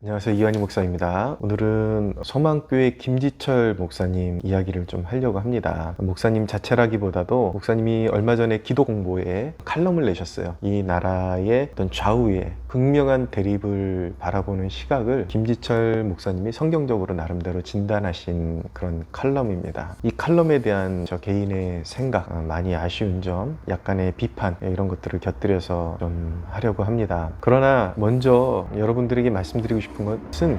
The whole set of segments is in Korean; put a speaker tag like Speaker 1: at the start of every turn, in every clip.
Speaker 1: 안녕하세요. 이완희 목사입니다. 오늘은 소망교회 김지철 목사님 이야기를 좀 하려고 합니다. 목사님 자체라기보다도 목사님이 얼마 전에 기도 공보에 칼럼을 내셨어요. 이 나라의 어떤 좌우의 극명한 대립을 바라보는 시각을 김지철 목사님이 성경적으로 나름대로 진단하신 그런 칼럼입니다. 이 칼럼에 대한 저 개인의 생각, 많이 아쉬운 점, 약간의 비판 이런 것들을 곁들여서 좀 하려고 합니다. 그러나 먼저 여러분들에게 말씀드리고 싶은 것은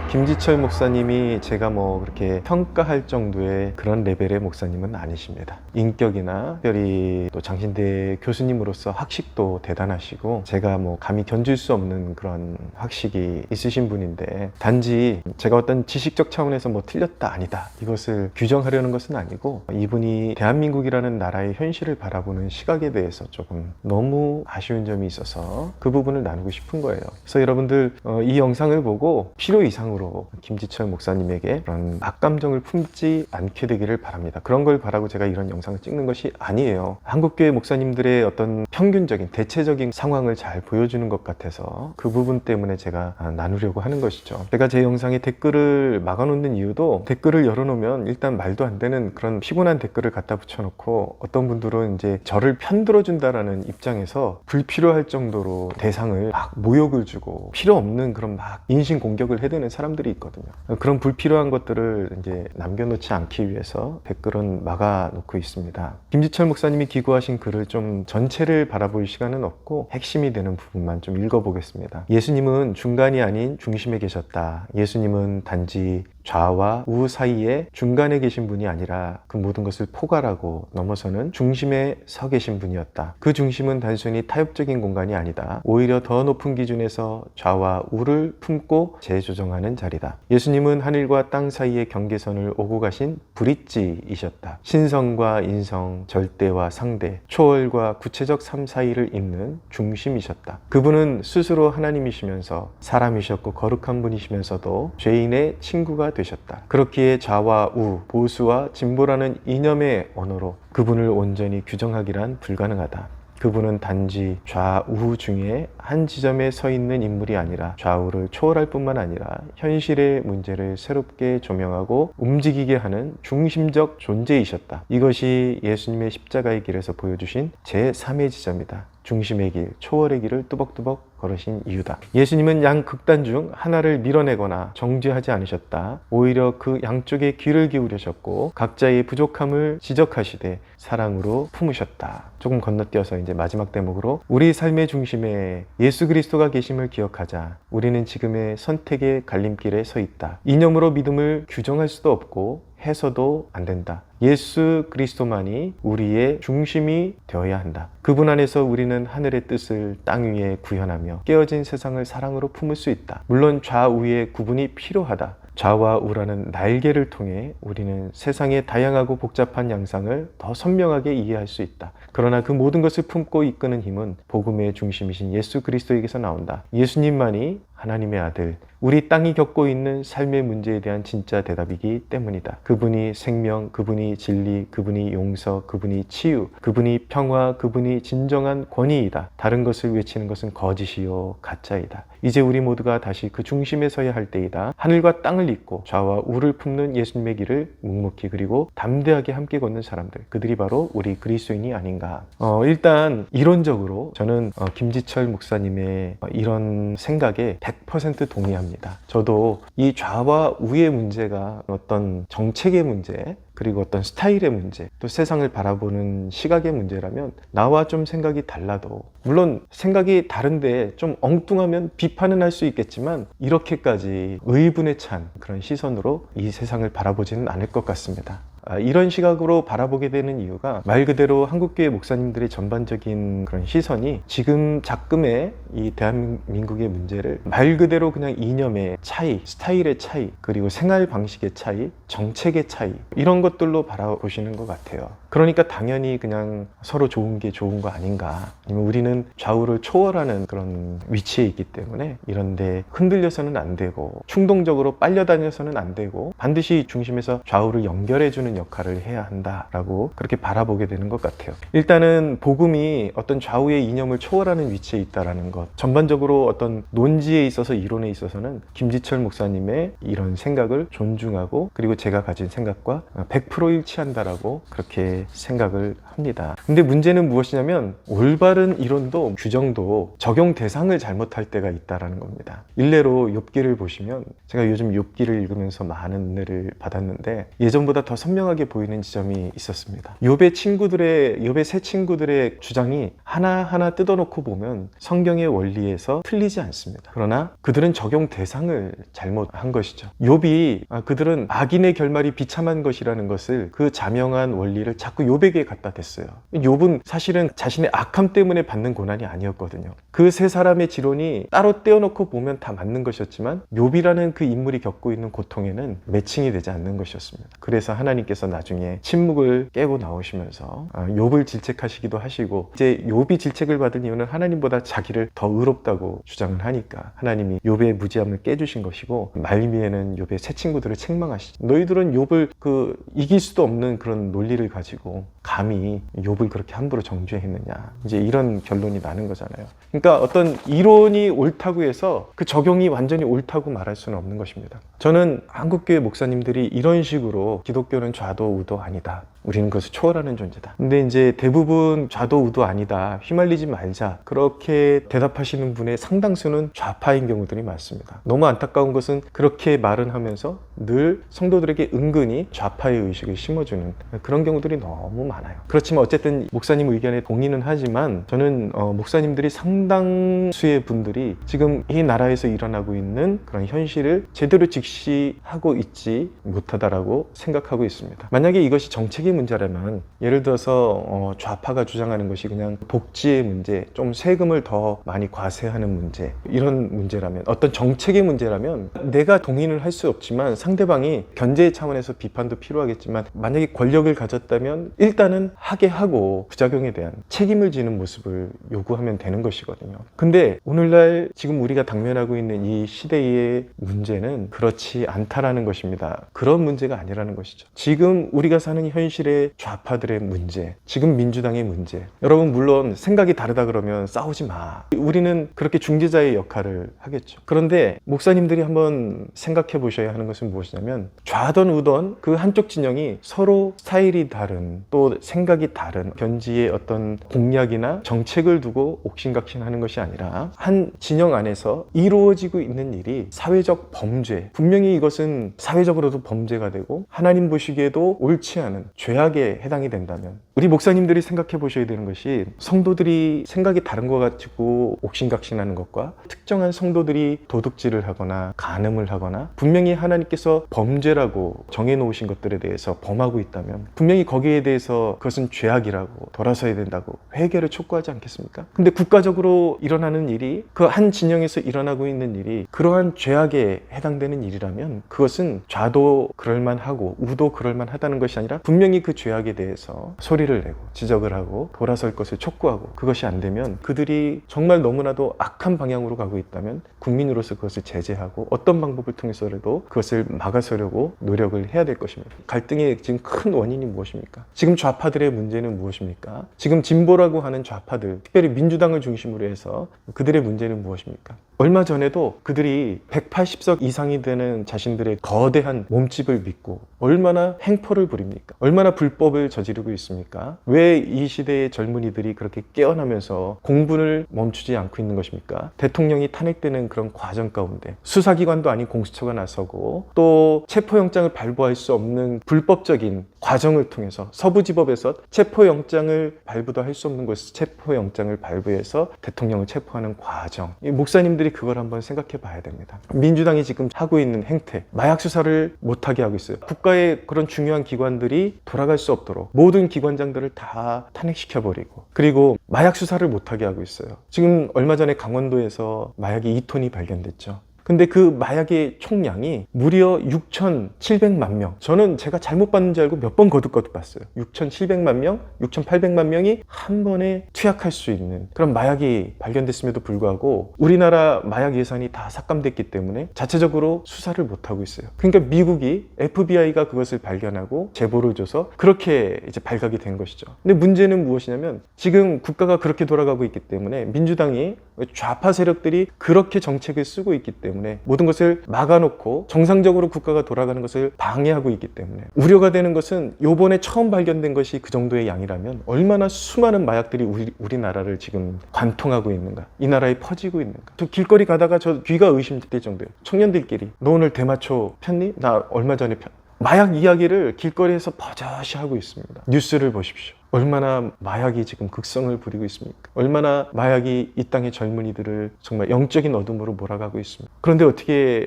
Speaker 1: 김지철 목사님이 제가 그렇게 평가할 정도의 그런 레벨의 목사님은 아니십니다. 인격이나 특별히 또 장신대 교수님으로서 학식도 대단하시고 제가 감히 견줄 수 없는 그런 학식이 있으신 분인데, 단지 제가 어떤 지식적 차원에서 틀렸다 아니다 이것을 규정하려는 것은 아니고, 이분이 대한민국이라는 나라의 현실을 바라보는 시각에 대해서 조금 너무 아쉬운 점이 있어서 그 부분을 나누고 싶은 거예요. 그래서 여러분들 이 영상을 보고 필요 이상으로 김지철 목사님에게 그런 악감정을 품지 않게 되기를 바랍니다. 그런 걸 바라고 제가 이런 영상을 찍는 것이 아니에요. 한국교회 목사님들의 어떤 평균적인 대체적인 상황을 잘 보여주는 것 같아서 그 부분 때문에 제가 나누려고 하는 것이죠. 제가 제 영상에 댓글을 막아놓는 이유도, 댓글을 열어놓으면 일단 말도 안 되는 그런 피곤한 댓글을 갖다 붙여놓고, 어떤 분들은 이제 저를 편들어준다라는 입장에서 불필요할 정도로 대상을 모욕을 주고 필요 없는 그런 인신 공격을 해대는 사람들이 있거든요. 그런 불필요한 것들을 이제 남겨놓지 않기 위해서 댓글은 막아놓고 있습니다. 김지철 목사님이 기고하신 글을 좀 전체를 바라볼 시간은 없고 핵심이 되는 부분만 좀 읽어보겠습니다. 예수님은 중간이 아닌 중심에 계셨다. 예수님은 단지 좌와 우 사이에 중간에 계신 분이 아니라 그 모든 것을 포괄하고 넘어서는 중심에 서 계신 분이었다. 그 중심은 단순히 타협적인 공간이 아니다. 오히려 더 높은 기준에서 좌와 우를 품고 재조정하는 자리다. 예수님은 하늘과 땅 사이의 경계선을 오고 가신 브릿지이셨다. 신성과 인성, 절대와 상대, 초월과 구체적 삶 사이를 잇는 중심이셨다. 그분은 스스로 하나님이시면서 사람이셨고 거룩한 분이시면서도 죄인의 친구가 되셨다. 그렇기에 좌와 우, 보수와 진보라는 이념의 언어로 그분을 온전히 규정하기란 불가능하다. 그분은 단지 좌우 중에 한 지점에 서 있는 인물이 아니라 좌우를 초월할 뿐만 아니라 현실의 문제를 새롭게 조명하고 움직이게 하는 중심적 존재이셨다. 이것이 예수님의 십자가의 길에서 보여주신 제3의 지점이다. 중심의 길, 초월의 길을 뚜벅뚜벅 걸으신 이유다. 예수님은 양 극단 중 하나를 밀어내거나 정죄하지 않으셨다. 오히려 그 양쪽에 귀를 기울이셨고 각자의 부족함을 지적하시되 사랑으로 품으셨다. 조금 건너뛰어서 이제 마지막 대목으로, 우리 삶의 중심에 예수 그리스도가 계심을 기억하자. 우리는 지금의 선택의 갈림길에 서 있다. 이념으로 믿음을 규정할 수도 없고 해서도 안 된다. 예수 그리스도만이 우리의 중심이 되어야 한다. 그분 안에서 우리는 하늘의 뜻을 땅 위에 구현하며 깨어진 세상을 사랑으로 품을 수 있다. 물론 좌우의 구분이 필요하다. 좌와 우라는 날개를 통해 우리는 세상의 다양하고 복잡한 양상을 더 선명하게 이해할 수 있다. 그러나 그 모든 것을 품고 이끄는 힘은 복음의 중심이신 예수 그리스도에게서 나온다. 예수님만이 하나님의 아들, 우리 땅이 겪고 있는 삶의 문제에 대한 진짜 대답이기 때문이다. 그분이 생명, 그분이 진리, 그분이 용서, 그분이 치유, 그분이 평화, 그분이 진정한 권위이다. 다른 것을 외치는 것은 거짓이요 가짜이다. 이제 우리 모두가 다시 그 중심에 서야 할 때이다. 하늘과 땅을 잇고 좌와 우를 품는 예수님의 길을 묵묵히 그리고 담대하게 함께 걷는 사람들, 그들이 바로 우리 그리스도인이 아닌가. 일단 이론적으로 저는 김지철 목사님의 이런 생각에 100% 동의합니다. 저도 이 좌와 우의 문제가 어떤 정책의 문제, 그리고 어떤 스타일의 문제, 또 세상을 바라보는 시각의 문제라면 나와 좀 생각이 달라도, 물론 생각이 다른데 좀 엉뚱하면 비판은 할 수 있겠지만 이렇게까지 의분에 찬 그런 시선으로 이 세상을 바라보지는 않을 것 같습니다. 이런 시각으로 바라보게 되는 이유가, 말 그대로 한국교회 목사님들의 전반적인 그런 시선이 지금 작금의 이 대한민국의 문제를 말 그대로 그냥 이념의 차이, 스타일의 차이, 그리고 생활 방식의 차이, 정책의 차이, 이런 것들로 바라보시는 것 같아요. 그러니까 당연히 그냥 서로 좋은 게 좋은 거 아닌가, 아니면 우리는 좌우를 초월하는 그런 위치에 있기 때문에 이런데 흔들려서는 안 되고 충동적으로 빨려다녀서는 안 되고 반드시 중심에서 좌우를 연결해주는 되는 역할을 해야 한다라고 그렇게 바라보게 되는 것 같아요. 일단은 복음이 어떤 좌우의 이념을 초월하는 위치에 있다라는 것, 전반적으로 어떤 논지에 있어서 이론에 있어서는 김지철 목사님의 이런 생각을 존중하고 그리고 제가 가진 생각과 100% 일치한다라고 그렇게 생각을 합니다. 근데 문제는 무엇이냐면 올바른 이론도 규정도 적용 대상을 잘못할 때가 있다라는 겁니다. 일례로 욥기를 보시면 제가 요즘 욥기를 읽으면서 많은 은혜를 받았는데 예전보다 더 선명하게 보이는 지점이 있었습니다. 욥의 세 친구들의 주장이 하나하나 뜯어놓고 보면 성경의 원리에서 틀리지 않습니다. 그러나 그들은 적용 대상을 잘못한 것이죠. 욥이 그들은 악인의 결말이 비참한 것이라는 것을 그 자명한 원리를 자꾸 욥에게 갖다 댔어요. 욥은 사실은 자신의 악함 때문에 받는 고난이 아니었거든요. 그 세 사람의 지론이 따로 떼어놓고 보면 다 맞는 것이었지만 욥이라는 그 인물이 겪고 있는 고통에는 매칭이 되지 않는 것이었습니다. 그래서 하나님께서 나중에 침묵을 깨고 나오시면서 욥을 질책하시기도 하시고, 이제 욥이 질책을 받은 이유는 하나님보다 자기를 더 의롭다고 주장을 하니까 하나님이 욥의 무지함을 깨주신 것이고, 말미에는 욥의 세 친구들을 책망하시죠. 너희들은 욥을 이길 수도 없는 그런 논리를 가지고 감히 욥을 그렇게 함부로 정죄했느냐, 이제 이런 결론이 나는 거잖아요. 그러니까 어떤 이론이 옳다고 해서 그 적용이 완전히 옳다고 말할 수는 없는 것입니다. 저는 한국교회 목사님들이 이런 식으로 기독교는 좌도 우도 아니다, 우리는 그것을 초월하는 존재다, 근데 이제 대부분 좌도 우도 아니다, 휘말리지 말자, 그렇게 대답하시는 분의 상당수는 좌파인 경우들이 많습니다. 너무 안타까운 것은 그렇게 말은 하면서 늘 성도들에게 은근히 좌파의 의식을 심어주는 그런 경우들이 너무 많아요. 그렇지만 어쨌든 목사님 의견에 동의는 하지만 저는 목사님들이 상당수의 분들이 지금 이 나라에서 일어나고 있는 그런 현실을 제대로 직시하고 있지 못하다라고 생각하고 있습니다. 만약에 이것이 정책의 문제라면, 예를 들어서 좌파가 주장하는 것이 그냥 복지의 문제, 좀 세금을 더 많이 과세하는 문제, 이런 문제라면, 어떤 정책의 문제라면 내가 동의를 할 수 없지만 상대방이 견제 차원에서 비판도 필요하겠지만, 만약에 권력을 가졌다면 일단은 하게 하고 부작용에 대한 책임을 지는 모습을 요구하면 되는 것이거든요. 근데 오늘날 지금 우리가 당면하고 있는 이 시대의 문제는 그렇지 않다라는 것입니다. 그런 문제가 아니라는 것이죠. 지금 우리가 사는 현실의 좌파들의 문제, 지금 민주당의 문제, 여러분 물론 생각이 다르다 그러면 싸우지 마, 우리는 그렇게 중재자의 역할을 하겠죠. 그런데 목사님들이 한번 생각해 보셔야 하는 것은 무엇이냐면, 좌든 우든 그 한쪽 진영이 서로 스타일이 다른, 또 생각이 다른 견지의 어떤 공약이나 정책을 두고 옥신각신하는 것이 아니라 한 진영 안에서 이루어지고 있는 일이 사회적 범죄, 분명히 이것은 사회적으로도 범죄가 되고 하나님 보시기에도 옳지 않은 죄악에 해당이 된다면, 우리 목사님들이 생각해 보셔야 되는 것이, 성도들이 생각이 다른 것 가지고 옥신각신하는 것과 특정한 성도들이 도둑질을 하거나 간음을 하거나 분명히 하나님께서 범죄라고 정해놓으신 것들에 대해서 범하고 있다면 분명히 거기에 대해서 그것은 죄악이라고 돌아서야 된다고 회개를 촉구하지 않겠습니까? 근데 국가적으로 일어나는 일이, 그 한 진영에서 일어나고 있는 일이 그러한 죄악에 해당되는 일이라면 그것은 좌도 그럴만하고 우도 그럴만하다는 것이 아니라 분명히 그 죄악에 대해서 소리를 내고 지적을 하고 돌아설 것을 촉구하고, 그것이 안 되면 그들이 정말 너무나도 악한 방향으로 가고 있다면 국민으로서 그것을 제재하고 어떤 방법을 통해서라도 그것을 막아서려고 노력을 해야 될 것입니다. 갈등의 지금 큰 원인이 무엇입니까? 지금 좌파들의 문제는 무엇입니까? 지금 진보라고 하는 좌파들, 특별히 민주당을 중심으로 해서 그들의 문제는 무엇입니까? 얼마 전에도 그들이 180석 이상이 되는 자신들의 거대한 몸집을 믿고 얼마나 행포를 부립니까? 얼마나 불법을 저지르고 있습니까? 왜 이 시대의 젊은이들이 그렇게 깨어나면서 공분을 멈추지 않고 있는 것입니까? 대통령이 탄핵되는 그런 과정 가운데 수사기관도 아닌 공수처가 나서고, 또 체포영장을 발부할 수 없는 불법적인 과정을 통해서 서부지법에서 체포영장을 발부도 할 수 없는 곳에서 체포영장을 발부해서 대통령을 체포하는 과정, 이 목사님들이 그걸 한번 생각해 봐야 됩니다. 민주당이 지금 하고 있는 행태, 마약 수사를 못하게 하고 있어요. 국가의 그런 중요한 기관들이 돌아갈 수 없도록 모든 기관장들을 다 탄핵시켜버리고, 그리고 마약 수사를 못하게 하고 있어요. 지금 얼마 전에 강원도에서 마약이 2톤이 발견됐죠. 근데 그 마약의 총량이 무려 6,700만 명. 저는 제가 잘못 봤는 줄 알고 몇 번 거듭거듭 봤어요. 6,700만 명, 6,800만 명이 한 번에 투약할 수 있는 그런 마약이 발견됐음에도 불구하고 우리나라 마약 예산이 다 삭감됐기 때문에 자체적으로 수사를 못하고 있어요. 그러니까 미국이 FBI가 그것을 발견하고 제보를 줘서 그렇게 이제 발각이 된 것이죠. 근데 문제는 무엇이냐면 지금 국가가 그렇게 돌아가고 있기 때문에 민주당이 좌파 세력들이 그렇게 정책을 쓰고 있기 때문에 모든 것을 막아놓고 정상적으로 국가가 돌아가는 것을 방해하고 있기 때문에 우려가 되는 것은 요번에 처음 발견된 것이 그 정도의 양이라면 얼마나 수많은 마약들이 우리나라를 지금 관통하고 있는가, 이 나라에 퍼지고 있는가. 저 길거리 가다가 저 귀가 의심될 정도예요. 청년들끼리 너 오늘 대마초 폈니? 나 얼마 전에 마약 이야기를 길거리에서 버젓이 하고 있습니다. 뉴스를 보십시오. 얼마나 마약이 지금 극성을 부리고 있습니까? 얼마나 마약이 이 땅의 젊은이들을 정말 영적인 어둠으로 몰아가고 있습니다. 그런데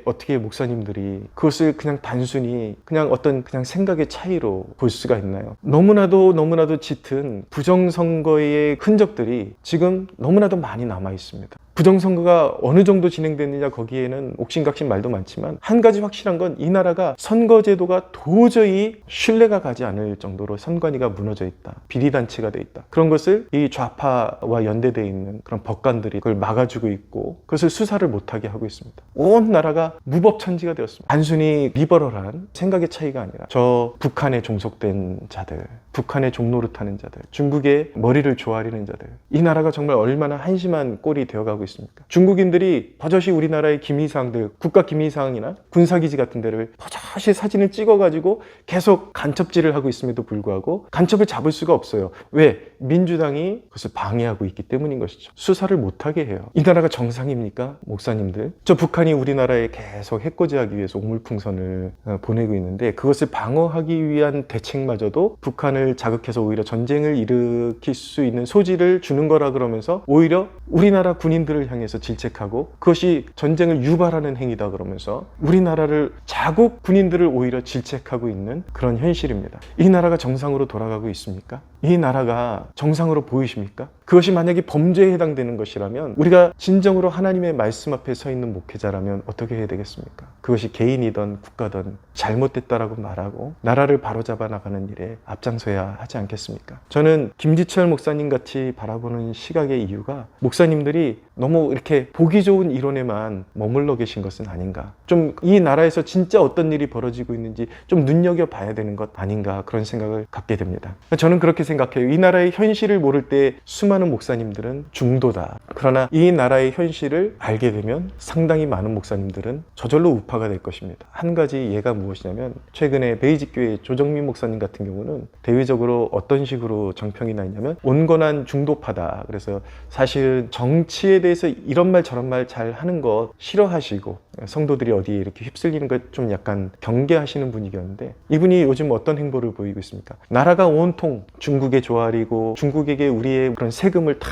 Speaker 1: 어떻게 목사님들이 그것을 그냥 단순히 그냥 어떤 그냥 생각의 차이로 볼 수가 있나요? 너무나도 짙은 부정선거의 흔적들이 지금 너무나도 많이 남아 있습니다. 부정선거가 어느 정도 진행됐느냐 거기에는 옥신각신 말도 많지만 한 가지 확실한 건 이 나라가 선거제도가 도저히 신뢰가 가지 않을 정도로 선관위가 무너져 있다. 비리단체가 돼 있다. 그런 것을 이 좌파와 연대되어 있는 그런 법관들이 그걸 막아주고 있고 그것을 수사를 못하게 하고 있습니다. 온 나라가 무법천지가 되었습니다. 단순히 리버럴한 생각의 차이가 아니라 저 북한에 종속된 자들, 북한의 종노릇하는 자들, 중국의 머리를 조아리는 자들, 이 나라가 정말 얼마나 한심한 꼴이 되어가고 있습니까? 중국인들이 버젓이 우리나라의 기밀사항들, 국가 기밀사항이나 군사기지 같은 데를 버젓이 사진을 찍어가지고 계속 간첩질을 하고 있음에도 불구하고 간첩을 잡을 수가 없어요. 왜? 민주당이 그것을 방해하고 있기 때문인 것이죠. 수사를 못하게 해요. 이 나라가 정상입니까? 목사님들. 저 북한이 우리나라에 계속 해코지하기 위해서 오물풍선을 보내고 있는데 그것을 방어하기 위한 대책마저도 북한을 자극해서 오히려 전쟁을 일으킬 수 있는 소지를 주는 거라 그러면서 오히려 우리나라 군인들을 향해서 질책하고 그것이 전쟁을 유발하는 행위다 그러면서 우리나라를 자국 군인들을 오히려 질책하고 있는 그런 현실입니다. 이 나라가 정상으로 돌아가고 있습니까? 이 나라가 정상으로 보이십니까? 그것이 만약에 범죄에 해당되는 것이라면 우리가 진정으로 하나님의 말씀 앞에 서 있는 목회자라면 어떻게 해야 되겠습니까? 그것이 개인이든 국가든 잘못됐다라고 말하고 나라를 바로잡아 나가는 일에 앞장서야 하지 않겠습니까? 저는 김지철 목사님 같이 바라보는 시각의 이유가 목사님들이 너무 이렇게 보기 좋은 이론에만 머물러 계신 것은 아닌가, 좀 이 나라에서 진짜 어떤 일이 벌어지고 있는지 좀 눈여겨봐야 되는 것 아닌가, 그런 생각을 갖게 됩니다. 저는 그렇게 생각해요. 이 나라의 현실을 모를 때 수많은 목사님들은 중도다. 그러나 이 나라의 현실을 알게 되면 상당히 많은 목사님들은 저절로 우파가 될 것입니다. 한 가지 예가 무엇이냐면 최근에 베이직교회 조정민 목사님 같은 경우는 대외적으로 어떤 식으로 정평이 나 있냐면 온건한 중도파다. 그래서 사실 정치에 대해서 이런 말 저런 말 잘 하는 거 싫어하시고 성도들이 어디에 이렇게 휩쓸리는 걸 좀 약간 경계하시는 분이었는데 이분이 요즘 어떤 행보를 보이고 있습니까? 나라가 온통 중국에 조아리고 중국에게 우리의 그런 세금을 다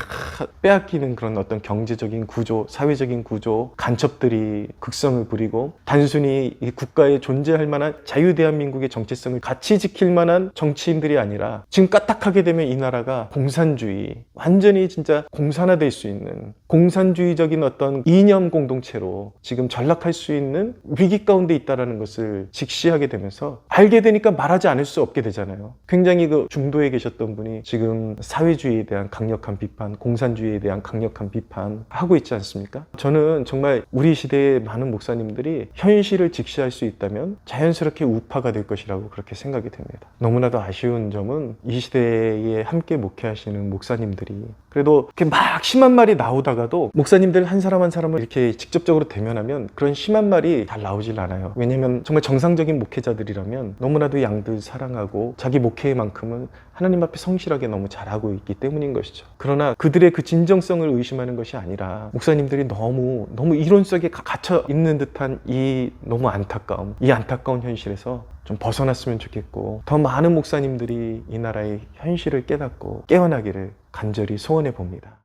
Speaker 1: 빼앗기는 그런 어떤 경제적인 구조, 사회적인 구조, 간첩들이 극성을 부리고 단순히 이 국가에 존재할 만한 자유대한민국의 정체성을 같이 지킬 만한 정치인들이 아니라 지금 까딱하게 되면 이 나라가 공산주의, 완전히 진짜 공산화될 수 있는 공산주의적인 어떤 이념 공동체로 지금 전락할 수 있는 위기 가운데 있다는 것을 직시하게 되면서 알게 되니까 말하지 않을 수 없게 되잖아요. 굉장히 그 중도에 계셨던 분이 지금 사회주의에 대한 강력한 비판, 공산주의에 대한 강력한 비판 하고 있지 않습니까? 저는 정말 우리 시대의 많은 목사님들이 현실을 직시할 수 있다면 자연스럽게 우파가 될 것이라고 그렇게 생각이 됩니다. 너무나도 아쉬운 점은 이 시대에 함께 목회하시는 목사님들이 그래도 이렇게 막 심한 말이 나오다가도 목사님들 한 사람 한 사람을 이렇게 직접적으로 대면하면 그런 심한 말이 잘 나오질 않아요. 왜냐하면 정말 정상적인 목회자들이라면 너무나도 양들 사랑하고 자기 목회만큼은 하나님 앞에 성실하게 너무 잘하고 있기 때문인 것이죠. 그러나 그들의 그 진정성을 의심하는 것이 아니라 목사님들이 너무 이론 속에 갇혀 있는 듯한 이 너무 안타까움, 이 안타까운 현실에서 좀 벗어났으면 좋겠고 더 많은 목사님들이 이 나라의 현실을 깨닫고 깨어나기를 간절히 소원해 봅니다.